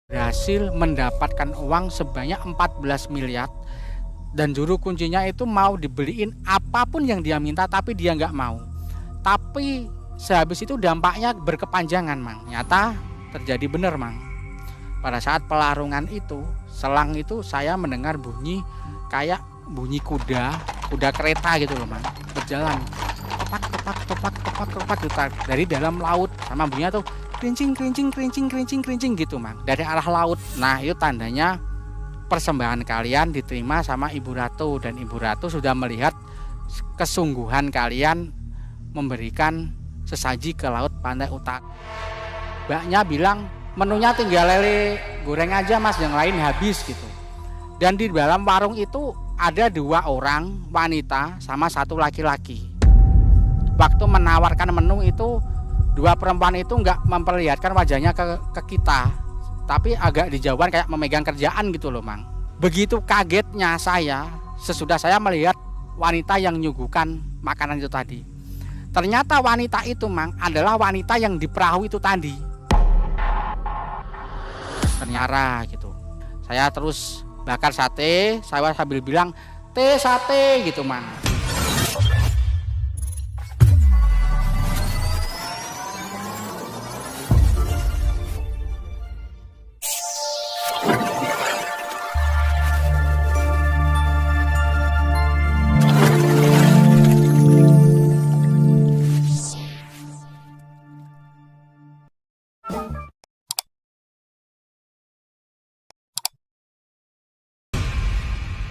berhasil mendapatkan uang sebanyak 14 miliar dan juru kuncinya itu mau dibeliin apapun yang dia minta tapi dia nggak mau. Tapi sehabis itu dampaknya berkepanjangan, Mang. Nyata terjadi bener, Mang. Pada saat pelarungan itu, selang itu saya mendengar bunyi kayak bunyi kuda kereta gitu loh, Mang. Berjalan topak topak topak topak topak gitu dari dalam laut, sama bunyinya tuh kerincing kerincing kerincing kerincing kerincing gitu, Mang, dari arah laut. Nah, itu tandanya persembahan kalian diterima sama Ibu Ratu, dan Ibu Ratu sudah melihat kesungguhan kalian memberikan sesaji ke laut pantai utara. Mbaknya bilang menunya tinggal lele goreng aja, Mas, yang lain habis gitu. Dan di dalam warung itu ada 2 orang wanita sama 1 laki-laki. Waktu menawarkan menu itu 2 perempuan itu nggak memperlihatkan wajahnya ke kita, tapi agak dijauhan kayak memegang kerjaan gitu loh, Mang. Begitu kagetnya saya sesudah saya melihat wanita yang nyuguhkan makanan itu tadi. Ternyata wanita itu, Mang, adalah wanita yang di perahu itu tadi. Ternyata gitu. Saya terus bakar sate, saya sambil bilang, "Teh sate," gitu, Mang.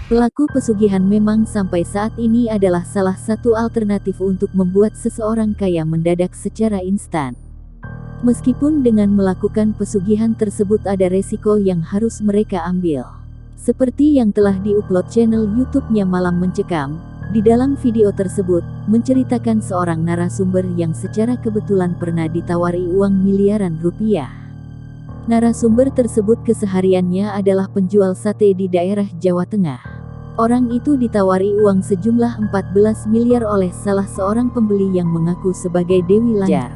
Pelaku pesugihan memang sampai saat ini adalah salah satu alternatif untuk membuat seseorang kaya mendadak secara instan. Meskipun dengan melakukan pesugihan tersebut ada resiko yang harus mereka ambil. Seperti yang telah diupload channel YouTube-nya Malam Mencekam, di dalam video tersebut, menceritakan seorang narasumber yang secara kebetulan pernah ditawari uang miliaran rupiah. Narasumber tersebut kesehariannya adalah penjual sate di daerah Jawa Tengah. Orang itu ditawari uang sejumlah 14 miliar oleh salah seorang pembeli yang mengaku sebagai Dewi Lanjar.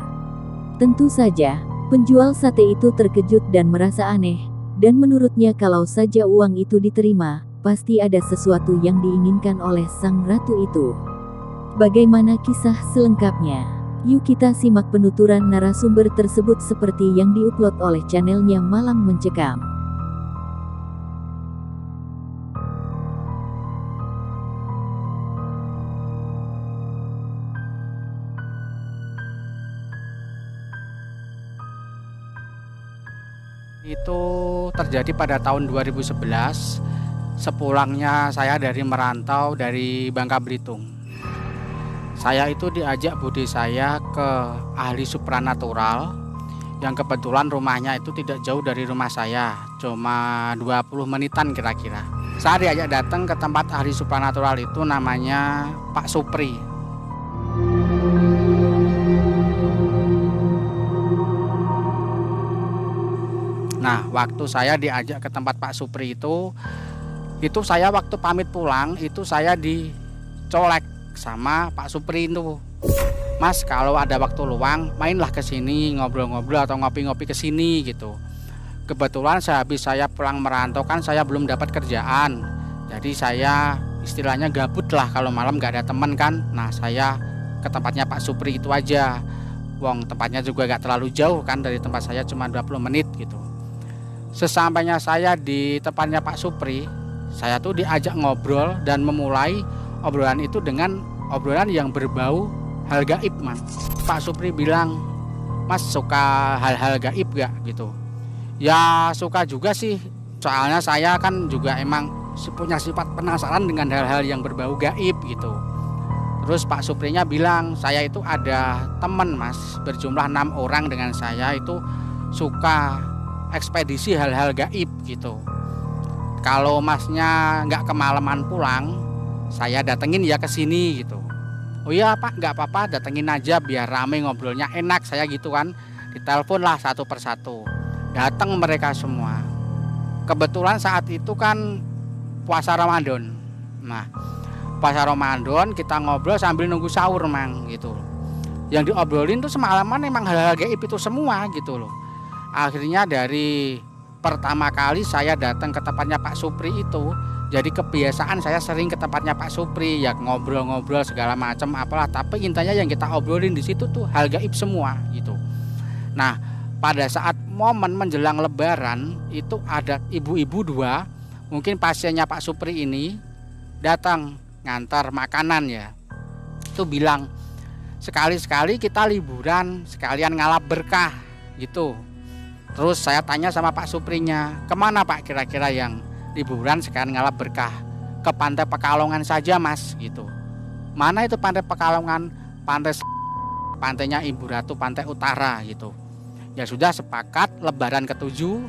Tentu saja, penjual sate itu terkejut dan merasa aneh, dan menurutnya kalau saja uang itu diterima, pasti ada sesuatu yang diinginkan oleh sang ratu itu. Bagaimana kisah selengkapnya? Yuk kita simak penuturan narasumber tersebut seperti yang diupload oleh channelnya Malam Mencekam. Itu terjadi pada tahun 2011, sepulangnya saya dari merantau dari Bangka Belitung. Saya itu diajak bude saya ke ahli supranatural yang kebetulan rumahnya itu tidak jauh dari rumah saya, cuma 20 menitan kira-kira. Saya diajak datang ke tempat ahli supranatural itu, namanya Pak Supri. Nah, waktu saya diajak ke tempat Pak Supri itu saya waktu pamit pulang itu saya dicolek sama Pak Supri itu. "Mas, kalau ada waktu luang, mainlah ke sini ngobrol-ngobrol atau ngopi-ngopi ke sini," gitu. Kebetulan sehabis saya pulang merantau kan saya belum dapat kerjaan. Jadi saya istilahnya gabut lah kalau malam nggak ada teman kan. Nah, saya ke tempatnya Pak Supri itu aja. Wong tempatnya juga nggak terlalu jauh kan dari tempat saya, cuma 20 menit gitu. Sesampainya saya di tempatnya Pak Supri, saya tuh diajak ngobrol dan memulai obrolan itu dengan obrolan yang berbau hal gaib, Man. Pak Supri bilang, "Mas, suka hal-hal gaib gak?" gitu. Ya suka juga sih, soalnya saya kan juga emang punya sifat penasaran dengan hal-hal yang berbau gaib gitu. Terus Pak Suprinya bilang, "Saya itu ada teman, Mas, berjumlah 6 orang dengan saya itu suka ekspedisi hal-hal gaib gitu. Kalau Masnya nggak kemalaman pulang, saya datengin ya ke sini gitu." "Oh iya Pak, nggak apa-apa, datengin aja biar rame ngobrolnya enak," saya gitu kan. Ditelepon lah satu persatu. Datang mereka semua. Kebetulan saat itu kan puasa Ramadan. Nah, puasa Ramadan kita ngobrol sambil nunggu sahur, Mang, gitu. Yang diobrolin tuh semalaman emang hal-hal gaib itu semua gitu loh. Akhirnya dari pertama kali saya datang ke tempatnya Pak Supri itu, jadi kebiasaan saya sering ke tempatnya Pak Supri, ya ngobrol-ngobrol segala macam apalah, tapi intinya yang kita obrolin di situ tuh hal gaib semua gitu. Nah, pada saat momen menjelang Lebaran itu ada ibu-ibu dua, mungkin pasiennya Pak Supri ini datang ngantar makanan ya. Itu bilang, sekali-sekali kita liburan sekalian ngalap berkah gitu. Terus saya tanya sama Pak Suprinya, kemana Pak kira-kira yang liburan sekalian ngalap berkah? Ke Pantai Pekalongan saja Mas gitu. Mana itu Pantai Pekalongan? Pantainya Ibu Ratu, Pantai Utara gitu. Ya sudah, sepakat Lebaran ke-7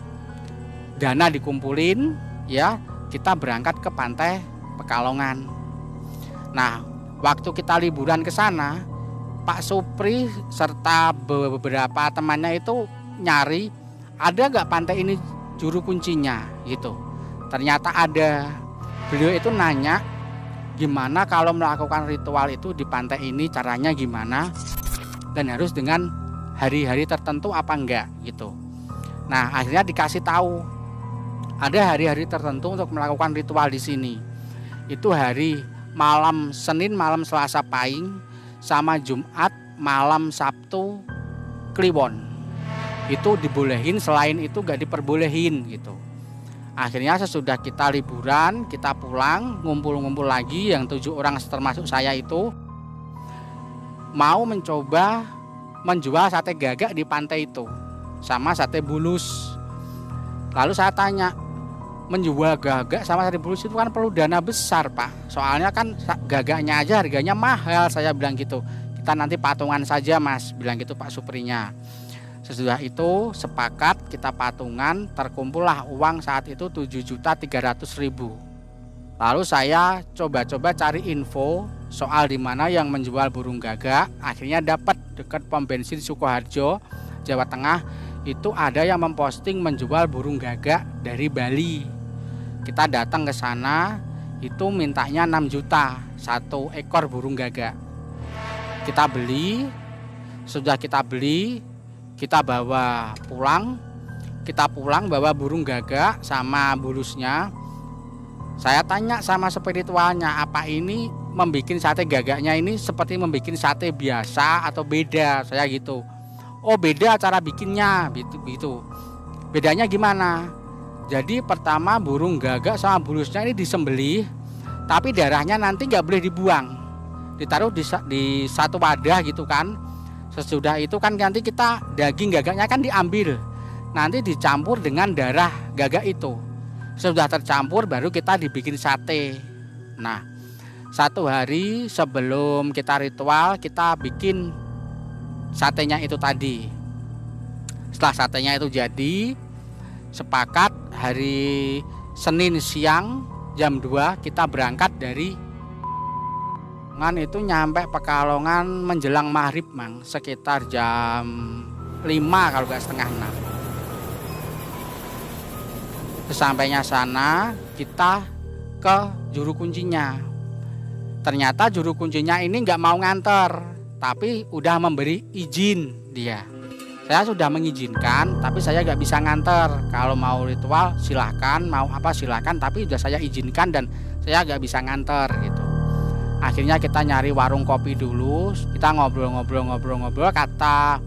dana dikumpulin ya, kita berangkat ke Pantai Pekalongan. Nah, waktu kita liburan ke sana, Pak Supri serta beberapa temannya itu nyari ada nggak pantai ini juru kuncinya gitu. Ternyata ada. Beliau itu nanya gimana kalau melakukan ritual itu di pantai ini, caranya gimana, dan harus dengan hari-hari tertentu apa enggak gitu. Nah, akhirnya dikasih tahu ada hari-hari tertentu untuk melakukan ritual di sini. Itu hari malam Senin, malam Selasa Pahing, sama Jumat malam Sabtu Kliwon. Itu dibolehin, selain itu gak diperbolehin gitu. Akhirnya sesudah kita liburan, kita pulang, ngumpul-ngumpul lagi yang 7 orang termasuk saya itu mau mencoba menjual sate gagak di pantai itu sama sate bulus. Lalu saya tanya, menjual gagak sama sate bulus itu kan perlu dana besar Pak, soalnya kan gagaknya aja harganya mahal. Saya bilang gitu, kita nanti patungan saja Mas, bilang gitu Pak Suprinya. Sesudah itu sepakat kita patungan, terkumpullah uang saat itu 7.300.000. Lalu saya coba-coba cari info soal di mana yang menjual burung gagak. Akhirnya dapat dekat pom bensin Sukoharjo, Jawa Tengah. Itu ada yang memposting menjual burung gagak dari Bali. Kita datang ke sana, itu mintanya 6 juta satu ekor burung gagak. Kita beli, sudah kita beli, kita bawa pulang. Kita pulang bawa burung gagak sama bulusnya. Saya tanya sama spiritualnya, apa ini membikin sate gagaknya ini seperti membikin sate biasa atau beda? Saya gitu. Oh beda cara bikinnya gitu. Bedanya gimana? Jadi pertama burung gagak sama bulusnya ini disembelih, tapi darahnya nanti nggak boleh dibuang, ditaruh di satu wadah gitu kan. Sesudah itu kan nanti kita daging gagaknya kan diambil, nanti dicampur dengan darah gagak itu. Sudah tercampur baru kita dibikin sate. Nah, 1 hari sebelum kita ritual kita bikin satenya itu tadi. Setelah satenya itu jadi, sepakat hari Senin siang jam 2 kita berangkat dari itu nyampe Pekalongan menjelang maghrib Mang, sekitar jam 5 kalau nggak setengah 6. Sesampainya sana kita ke juru kuncinya. Ternyata juru kuncinya ini nggak mau nganter, tapi udah memberi izin dia. Saya sudah mengizinkan, tapi saya nggak bisa nganter. Kalau mau ritual silahkan, mau apa silahkan, tapi sudah saya izinkan dan saya nggak bisa nganter gitu. Akhirnya kita nyari warung kopi dulu, kita ngobrol-ngobrol, kata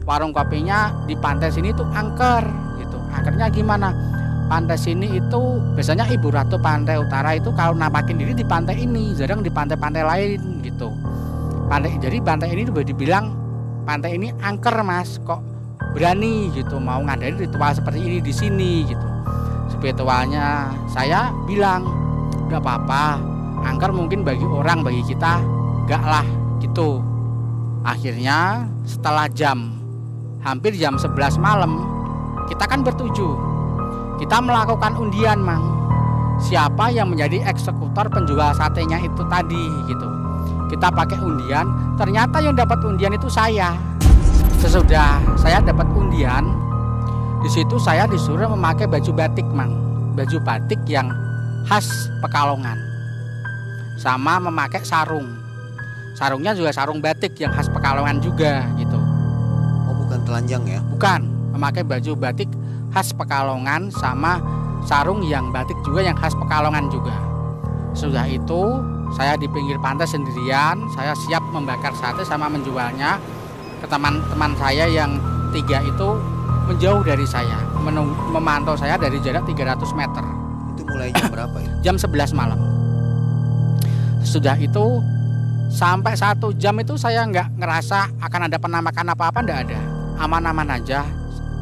warung kopinya di pantai sini tuh angker gitu. Angkernya gimana? Pantai sini itu biasanya Ibu Ratu Pantai Utara itu kalau nampakin diri di pantai ini, jarang di pantai-pantai lain gitu. Jadi pantai ini boleh dibilang pantai ini angker Mas, kok berani gitu mau ngadain ritual seperti ini di sini gitu. Spiritualnya saya bilang nggak apa-apa, angker mungkin bagi orang, bagi kita enggak lah gitu. Akhirnya setelah hampir jam 11 malam, kita kan bertuju, kita melakukan undian Mang, siapa yang menjadi eksekutor penjual satenya itu tadi gitu. Kita pakai undian, ternyata yang dapat undian itu saya. Sesudah saya dapat undian, di situ saya disuruh memakai baju batik Mang, baju batik yang khas Pekalongan, sama memakai sarung. Sarungnya juga sarung batik yang khas Pekalongan juga gitu. Oh bukan telanjang ya? Bukan, memakai baju batik khas Pekalongan sama sarung yang batik juga yang khas Pekalongan juga. Sudah itu saya di pinggir pantai sendirian, saya siap membakar sate sama menjualnya ke teman-teman saya yang 3 itu menjauh dari saya, memantau saya dari jarak 300 meter. Itu mulai jam berapa ya? Jam 11 malam. Sudah itu sampai 1 jam itu saya nggak ngerasa akan ada penampakan apa-apa, nggak ada. Aman-aman aja,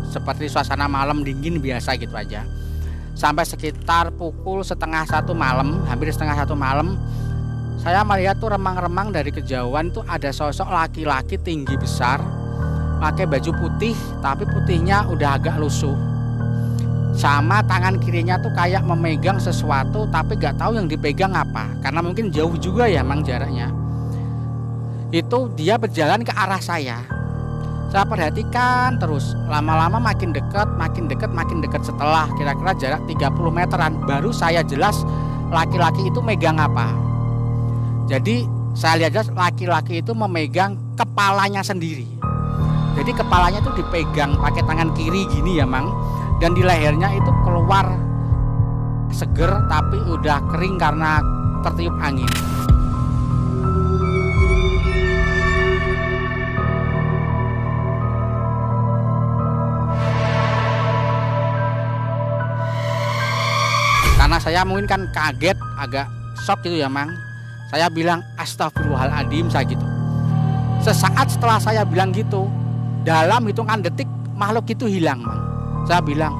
seperti suasana malam dingin biasa gitu aja. Sampai sekitar pukul 12:30 malam, hampir 12:30 malam, saya melihat tuh remang-remang dari kejauhan tuh ada sosok laki-laki tinggi besar, pakai baju putih, tapi putihnya udah agak lusuh. Sama tangan kirinya tuh kayak memegang sesuatu, tapi gak tahu yang dipegang apa, karena mungkin jauh juga ya emang jaraknya. Itu dia berjalan ke arah saya. Saya perhatikan terus, lama-lama makin dekat. Setelah kira-kira jarak 30 meteran, baru saya jelas laki-laki itu megang apa. Jadi saya lihat jelas laki-laki itu memegang kepalanya sendiri. Jadi kepalanya itu dipegang pakai tangan kiri gini ya Mang. Dan di lehernya itu keluar seger tapi udah kering karena tertiup angin. Karena saya mungkin kan kaget, agak shock gitu ya Mang. Saya bilang astagfirullahaladzim saya gitu. Sesaat setelah saya bilang gitu, dalam hitungan detik makhluk itu hilang Mang. Saya bilang,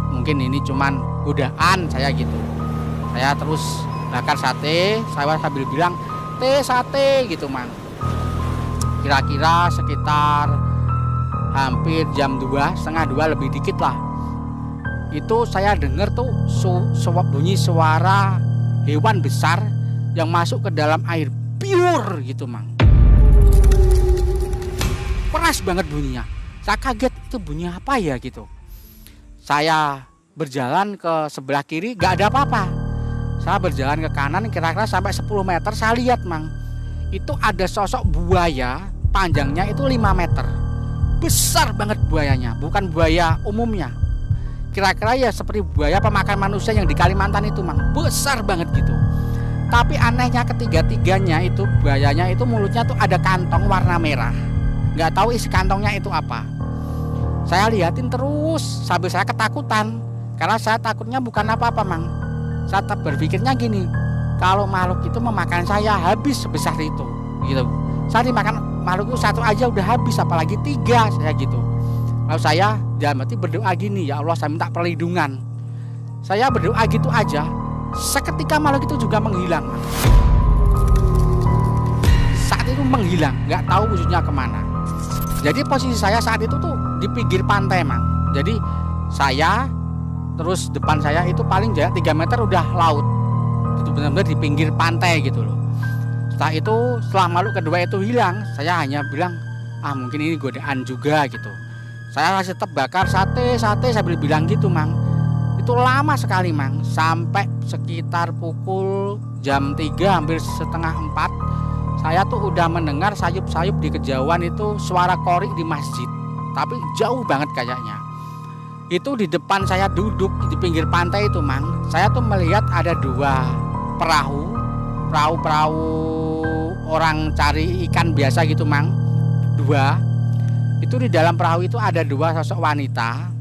mungkin ini cuman godaan saya gitu. Saya terus bakar sate, saya sambil bilang sate gitu Mang. Kira-kira sekitar hampir jam 2, setengah 2 lebih dikit lah. Itu saya dengar tuh bunyi suara hewan besar yang masuk ke dalam air biur gitu Mang. Keras banget bunyinya. Saya kaget, itu bunyi apa ya gitu. Saya berjalan ke sebelah kiri, gak ada apa-apa. Saya berjalan ke kanan kira-kira sampai 10 meter, saya lihat Mang. Itu ada sosok buaya, panjangnya itu 5 meter. Besar banget buayanya, bukan buaya umumnya. Kira-kira ya seperti buaya pemakan manusia yang di Kalimantan itu Mang. Besar banget gitu. Tapi anehnya ketiga-tiganya itu buayanya itu mulutnya tuh ada kantong warna merah. Gak tahu isi kantongnya itu apa. Saya liatin terus sambil saya ketakutan. Karena saya takutnya bukan apa-apa Mang. Saya berpikirnya gini, kalau makhluk itu memakan saya habis sebesar itu gitu. Saya dimakan makhluk itu 1 aja udah habis, apalagi 3 saya gitu. Lalu saya dalam hati berdoa gini, ya Allah saya minta perlindungan. Saya berdoa gitu aja, seketika makhluk itu juga menghilang Mang. Saat itu menghilang, gak tahu wujudnya kemana. Jadi posisi saya saat itu tuh di pinggir pantai Mang. Jadi saya terus depan saya itu paling jarak 3 meter udah laut. Itu benar-benar di pinggir pantai gitu loh. Setelah itu, setelah makhluk kedua itu hilang, saya hanya bilang, mungkin ini godaan juga gitu. Saya masih tetap bakar sate sambil bilang gitu Mang. Itu lama sekali Mang, sampai sekitar pukul jam 3 hampir setengah 4. Saya tuh udah mendengar sayup-sayup di kejauhan itu suara korik di masjid. Tapi jauh banget kayaknya. Itu di depan saya duduk di pinggir pantai itu Mang. Saya tuh melihat ada 2 perahu orang cari ikan biasa gitu Mang. 2. Itu di dalam perahu itu ada 2 sosok wanita.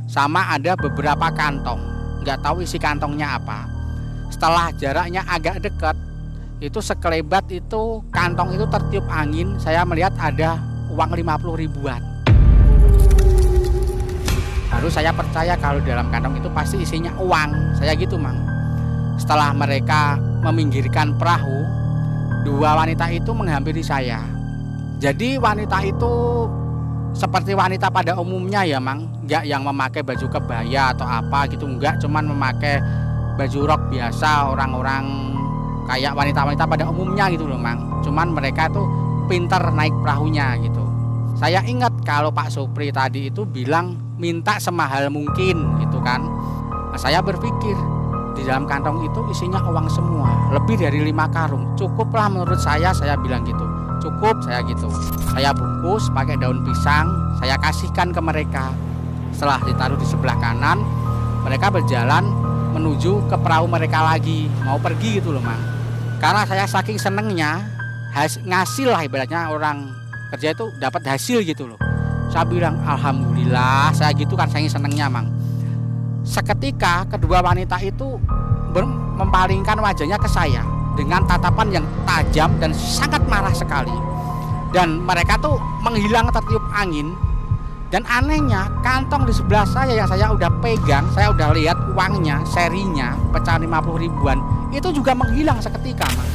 Sama ada beberapa kantong. Nggak tahu isi kantongnya apa. Setelah jaraknya agak dekat, itu sekelebat itu kantong itu tertiup angin. Saya melihat ada uang 50 ribuan. Baru saya percaya kalau dalam kantong itu pasti isinya uang. Saya gitu Mang. Setelah mereka meminggirkan perahu, 2 wanita itu menghampiri saya. Jadi wanita itu seperti wanita pada umumnya ya Mang. Enggak yang memakai baju kebaya atau apa gitu, enggak. Cuman memakai baju rok biasa orang-orang kayak wanita-wanita pada umumnya gitu loh Mang. Cuman mereka tuh pinter naik perahunya gitu. Saya ingat kalau Pak Supri tadi itu bilang minta semahal mungkin gitu kan. Nah, saya berpikir di dalam kantong itu isinya uang semua, lebih dari 5 karung. Cukuplah menurut saya bilang gitu. Cukup saya gitu. Saya bungkus pakai daun pisang, saya kasihkan ke mereka. Setelah ditaruh di sebelah kanan, mereka berjalan menuju ke perahu mereka lagi, mau pergi gitu loh Mang. Karena saya saking senengnya ngasih lah, ibaratnya orang kerja itu dapat hasil gitu loh. Saya bilang alhamdulillah, saya gitu kan saking senengnya Mang. Seketika kedua wanita itu mempalingkan wajahnya ke saya dengan tatapan yang tajam dan sangat marah sekali. Dan mereka tuh menghilang tertiup angin. Dan anehnya kantong di sebelah saya yang saya udah pegang, saya udah lihat uangnya, serinya, pecahan 50 ribuan, itu juga menghilang seketika Mang.